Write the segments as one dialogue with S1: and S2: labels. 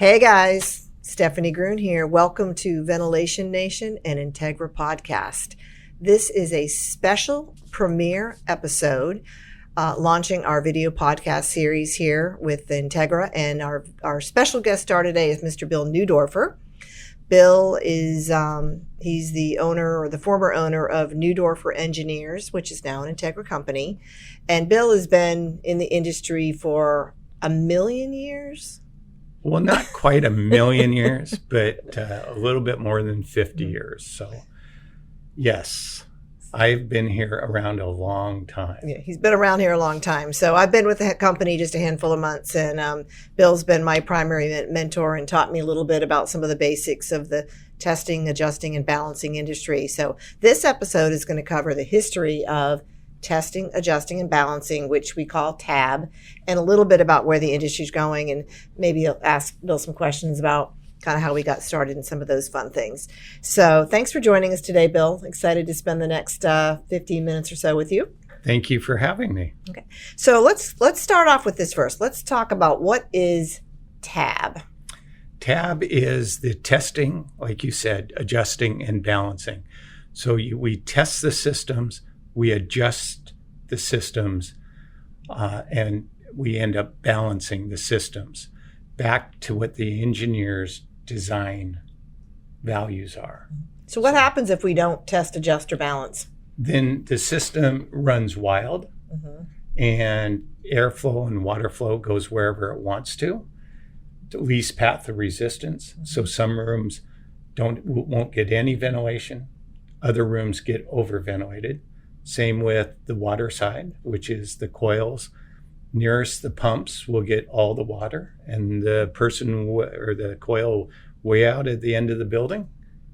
S1: Hey guys, Stephanie Grun here. Welcome to Ventilation Nation and Integra podcast. This is a special premiere episode launching our video podcast series here with Integra, and our special guest star today is Mr. Bill Neudorfer. Bill is he's the owner or the former owner of Neudorfer Engineers, which is now an Integra company, and Bill has been in the industry for a million years.
S2: Well, not quite a million years, but a little bit more than 50 years. So, yes, I've been here around a long time.
S1: Yeah, he's been around here a long time. So I've been with the company just a handful of months, and Bill's been my primary mentor and taught me a little bit about some of the basics of the testing, adjusting, and balancing industry. So this episode is going to cover the history of testing, adjusting, and balancing, which we call TAB, and a little bit about where the industry is going, and maybe I'll ask Bill some questions about kind of how we got started and some of those fun things. So thanks for joining us today, Bill. Excited to spend the next 15 minutes or so with you.
S2: Thank you for having me.
S1: Okay, so let's start off with this first. Let's talk about what is TAB.
S2: TAB is the testing, like you said, adjusting and balancing. So we test the systems, we adjust the systems, and we end up balancing the systems back to what the engineer's design values are.
S1: So what happens if we don't test, adjust, or balance?
S2: Then the system runs wild, and airflow and water flow goes wherever it wants to, the least path of resistance. So some rooms won't get any ventilation, other rooms get over-ventilated. Same with the water side, which is the coils nearest the pumps will get all the water, and the person or the coil way out at the end of the building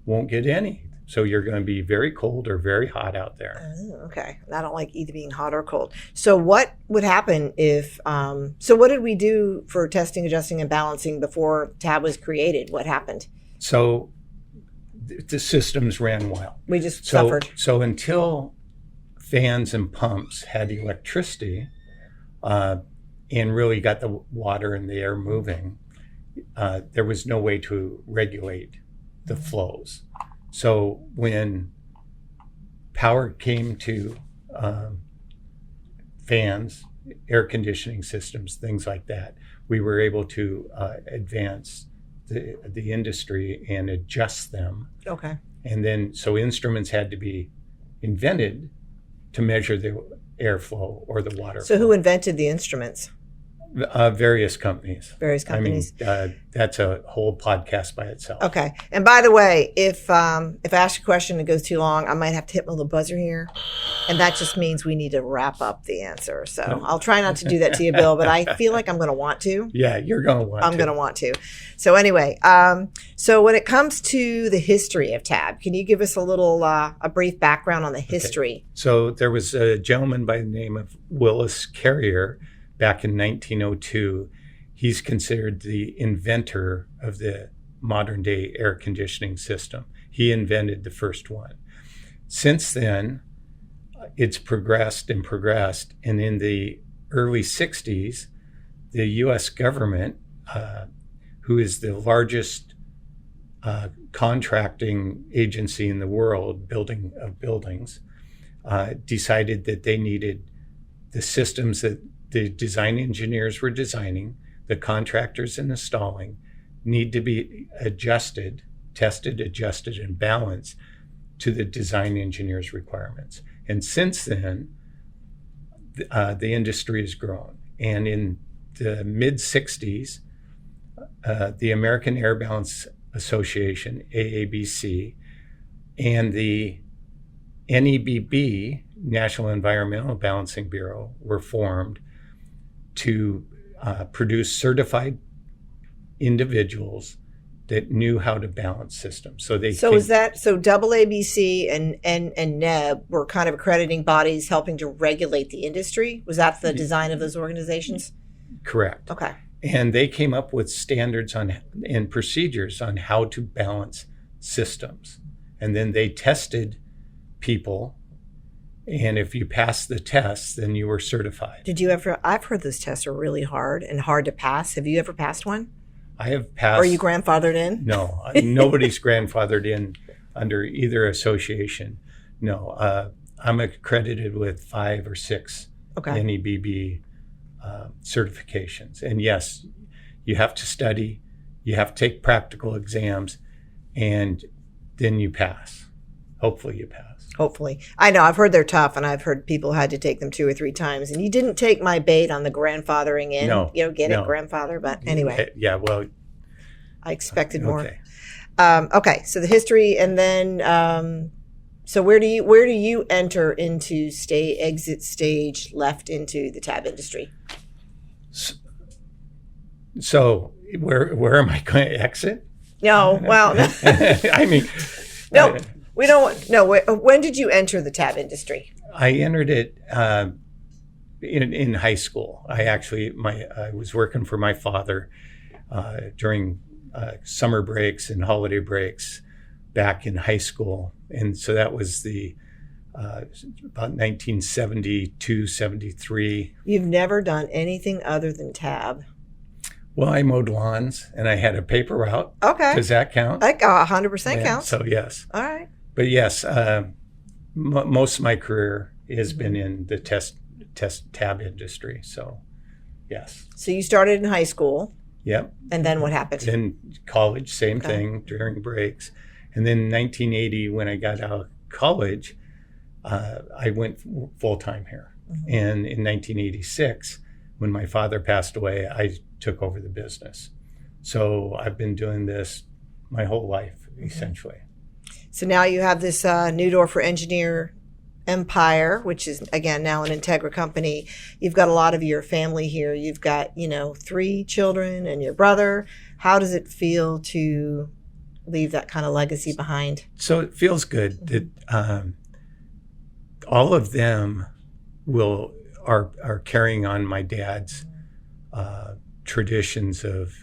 S2: won't get any. So you're going to be very cold or very hot out there.
S1: Oh, okay. I don't like either being hot or cold. So what would happen if, so what did we do for testing, adjusting, and balancing before TAB was created? What happened?
S2: So the systems ran wild.
S1: We just suffered.
S2: So until fans and pumps had electricity and really got the water and the air moving, there was no way to regulate the flows. So when power came to fans, air conditioning systems, things like that, we were able to advance the industry and adjust them.
S1: Okay.
S2: And then, so instruments had to be invented to measure the airflow or the water
S1: So
S2: flow.
S1: who invented the instruments?
S2: Various companies.
S1: Various companies.
S2: I mean, that's a whole podcast by itself.
S1: Okay. And by the way, if I ask you a question and it goes too long, I might have to hit my little buzzer here. And that just means we need to wrap up the answer. So I'll try not to do that to you, Bill, but I feel like I'm going to want to.
S2: Yeah, you're going to want to.
S1: I'm going to want to. So anyway, so when it comes to the history of TAB, can you give us a brief background on the history?
S2: Okay. So there was a gentleman by the name of Willis Carrier back in 1902. He's considered the inventor of the modern day air conditioning system. He invented the first one. Since then, it's progressed and progressed. And in the early 60s, the US government, who is the largest contracting agency in the world, building of buildings, decided that they needed the systems that the design engineers were designing, the contractors and installing, need to be adjusted, tested, adjusted, and balanced to the design engineer's requirements. And since then, the industry has grown. And in the mid-60s, the American Air Balance Association, AABC, and the NEBB, National Environmental Balancing Bureau, were formed to produce certified individuals that knew how to balance systems. So
S1: double ABC and NEB were kind of accrediting bodies helping to regulate the industry? Was that the design of those organizations?
S2: Correct.
S1: Okay.
S2: And they came up with standards and procedures on how to balance systems. And then they tested people, and if you passed the tests, then you were certified.
S1: Did you ever? I've heard those tests are really hard and hard to pass. Have you ever passed one?
S2: I have passed.
S1: Or are you grandfathered in?
S2: No, nobody's grandfathered in under either association. No, I'm accredited with 5 or 6 NEBB certifications. And yes, you have to study, you have to take practical exams, and then you pass. Hopefully you pass.
S1: Hopefully. I know, I've heard they're tough, and I've heard people had to take them 2 or 3 times. And you didn't take my bait on the grandfathering in.
S2: No.
S1: It, grandfather, but anyway.
S2: Yeah, well.
S1: I expected more.
S2: Okay.
S1: Okay, so the history, and then so where do you enter into exit stage left into the tab industry?
S2: So where am I going to exit?
S1: No, well,
S2: I mean,
S1: no, we don't. No, when did you enter the tab industry?
S2: I entered it in high school. I was working for my father during summer breaks and holiday breaks back in high school. And so that was about 1972, 73.
S1: You've never done anything other than tab?
S2: Well, I mowed lawns and I had a paper route.
S1: Okay.
S2: Does that count?
S1: 100% counts.
S2: So yes.
S1: All right.
S2: But yes, most of my career has been in the test tab industry. So yes.
S1: So you started in high school.
S2: Yep.
S1: And then what happened?
S2: In college, same thing during breaks. And then in 1980, when I got out of college, I went full-time here. Mm-hmm. And in 1986, when my father passed away, I took over the business. So I've been doing this my whole life, essentially.
S1: So now you have this Neudorfer engineer empire, which is, again, now an Integra company. You've got a lot of your family here. You've got, 3 children and your brother. How does it feel to leave that kind of legacy behind?
S2: So it feels good that all of them are carrying on my dad's traditions of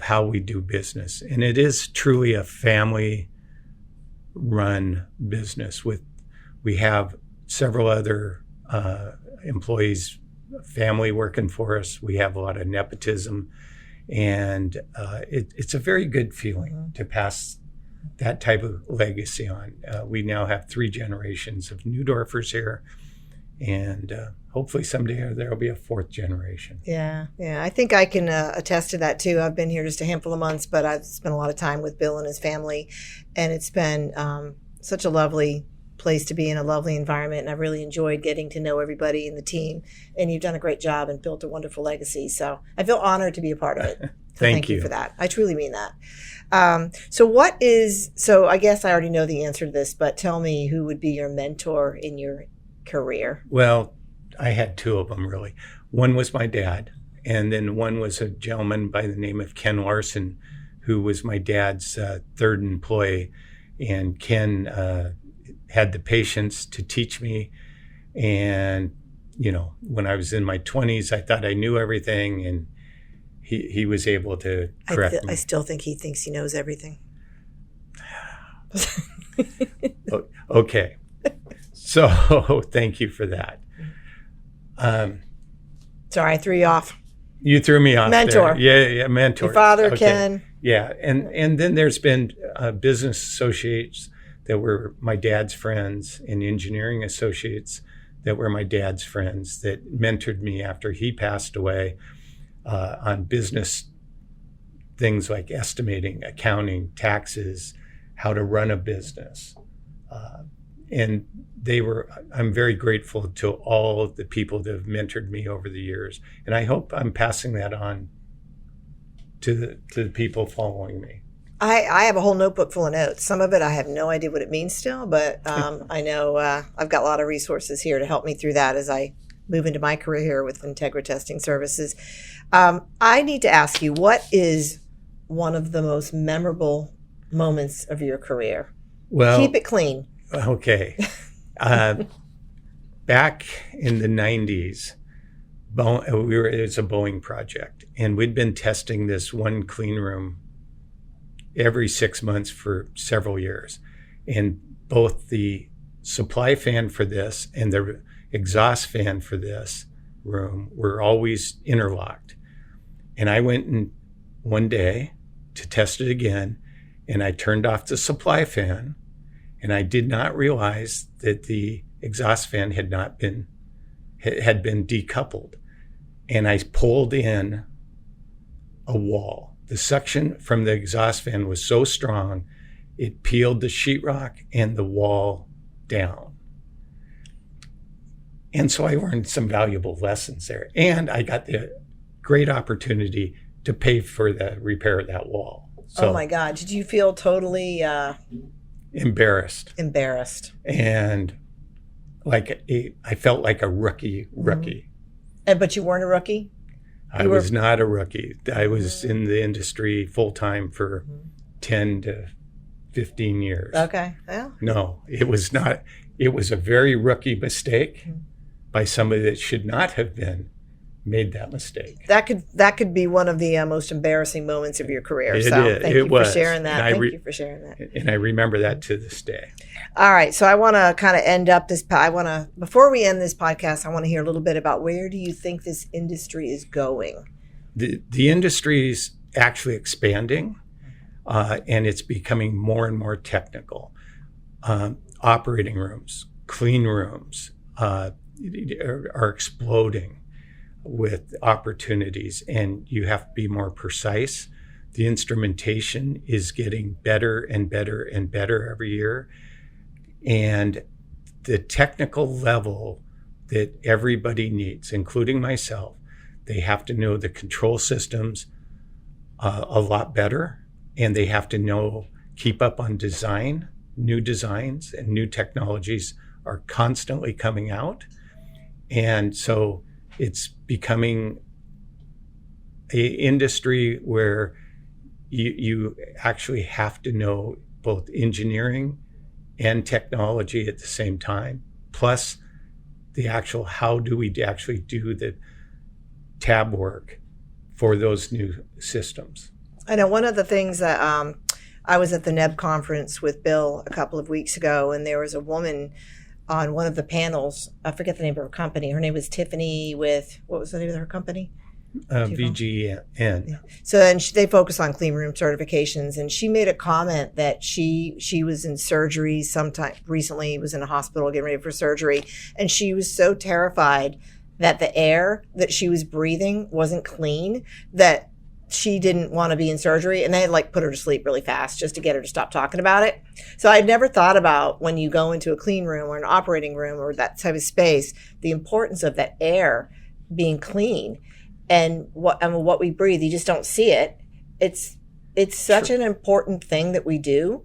S2: how we do business. And it is truly a family run business. We have several other employees, family working for us. We have a lot of nepotism, and it's a very good feeling to pass that type of legacy on. We now have 3 generations of Neudorfers here, and hopefully someday there will be a 4th generation.
S1: Yeah. I think I can attest to that too. I've been here just a handful of months, but I've spent a lot of time with Bill and his family, and it's been such a lovely place to be in, a lovely environment, and I've really enjoyed getting to know everybody in the team, and you've done a great job and built a wonderful legacy. So I feel honored to be a part of it. So
S2: thank
S1: you for that. I truly mean that. So I guess I already know the answer to this, but tell me, who would be your mentor in your career?
S2: Well, I had 2 of them, really. One was my dad, and then one was a gentleman by the name of Ken Larson, who was my dad's 3rd employee. And Ken had the patience to teach me. And, when I was in my 20s, I thought I knew everything, and he was able to correct me.
S1: I still think he thinks he knows everything.
S2: Okay. So thank you for that.
S1: Sorry, I threw you off.
S2: You threw me off.
S1: Mentor.
S2: There. Yeah, mentor.
S1: Your father, Ken.
S2: Yeah, and then there's been business associates that were my dad's friends, and engineering associates that were my dad's friends that mentored me after he passed away on business things like estimating, accounting, taxes, how to run a business. And I'm very grateful to all of the people that have mentored me over the years. And I hope I'm passing that on to the people following me.
S1: I have a whole notebook full of notes. Some of it I have no idea what it means still, but I know I've got a lot of resources here to help me through that as I move into my career here with Integra Testing Services. I need to ask you, what is one of the most memorable moments of your career?
S2: Well,
S1: keep it clean.
S2: Okay. Back in the 90s, it was a Boeing project, and we'd been testing this one clean room every 6 months for several years. And both the supply fan for this and the exhaust fan for this room were always interlocked. And I went and one day to test it again, and I turned off the supply fan, and I did not realize that the exhaust fan had been decoupled. And I pulled in a wall. The suction from the exhaust fan was so strong, it peeled the sheetrock and the wall down. And so I learned some valuable lessons there. And I got the great opportunity to pay for the repair of that wall. So,
S1: oh my God. Did you feel totally
S2: embarrassed?
S1: Embarrassed.
S2: And I felt like a rookie.
S1: But you weren't a rookie?
S2: I was not a rookie. I was in the industry full time for 10 to 15 years.
S1: Okay. Well.
S2: No, it was not. It was a very rookie mistake by somebody that should not have made that mistake.
S1: That could be one of the most embarrassing moments of your career. Thank you for sharing that.
S2: And I remember that to this day.
S1: All right. So I want to kind of end up this. Before we end this podcast, I want to hear a little bit about where do you think this industry is going?
S2: The industry is actually expanding, and it's becoming more and more technical. Operating rooms, clean rooms are exploding with opportunities, and you have to be more precise. The instrumentation is getting better and better and better every year. And the technical level that everybody needs, including myself, they have to know the control systems a lot better, and they have to keep up on design. New designs and new technologies are constantly coming out. And so it's becoming an industry where you actually have to know both engineering and technology at the same time, plus the actual how do we actually do the tab work for those new systems.
S1: I know one of the things that I was at the NEB conference with Bill a couple of weeks ago, and there was a woman on one of the panels. I forget the name of her company. Her name was Tiffany with, what was the name of her company?
S2: VGN.
S1: Yeah. So, and they focus on clean room certifications, and she made a comment that she was in surgery sometime recently, was in a hospital getting ready for surgery, and she was so terrified that the air that she was breathing wasn't clean that she didn't want to be in surgery, and they had put her to sleep really fast just to get her to stop talking about it. So I'd never thought about when you go into a clean room or an operating room or that type of space, the importance of that air being clean and what we breathe. You just don't see it. It's such an important thing that we do.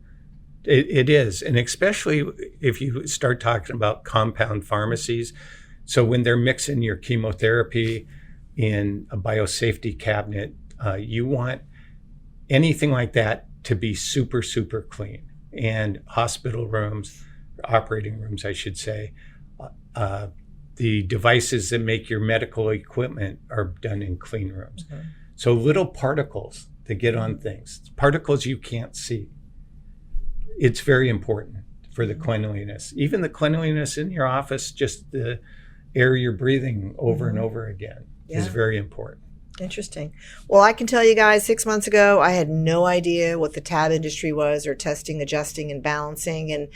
S2: It is, and especially if you start talking about compound pharmacies. So when they're mixing your chemotherapy in a biosafety cabinet, you want anything like that to be super, super clean. And hospital rooms, operating rooms, I should say, the devices that make your medical equipment are done in clean rooms. Mm-hmm. So little particles that get on things, particles you can't see. It's very important for the cleanliness. Even the cleanliness in your office, just the air you're breathing over and over again is very important.
S1: Interesting. Well, I can tell you guys, 6 months ago, I had no idea what the tab industry was, or testing, adjusting, and balancing.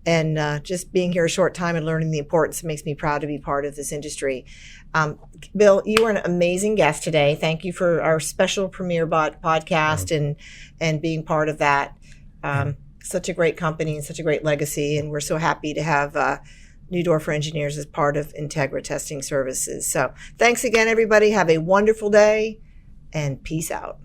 S1: And just being here a short time and learning the importance makes me proud to be part of this industry. Bill, you were an amazing guest today. Thank you for our special premiere podcast and being part of that. Such a great company and such a great legacy. And we're so happy to have Neudorfer Engineers as part of Integra Testing Services. So thanks again, everybody. Have a wonderful day and peace out.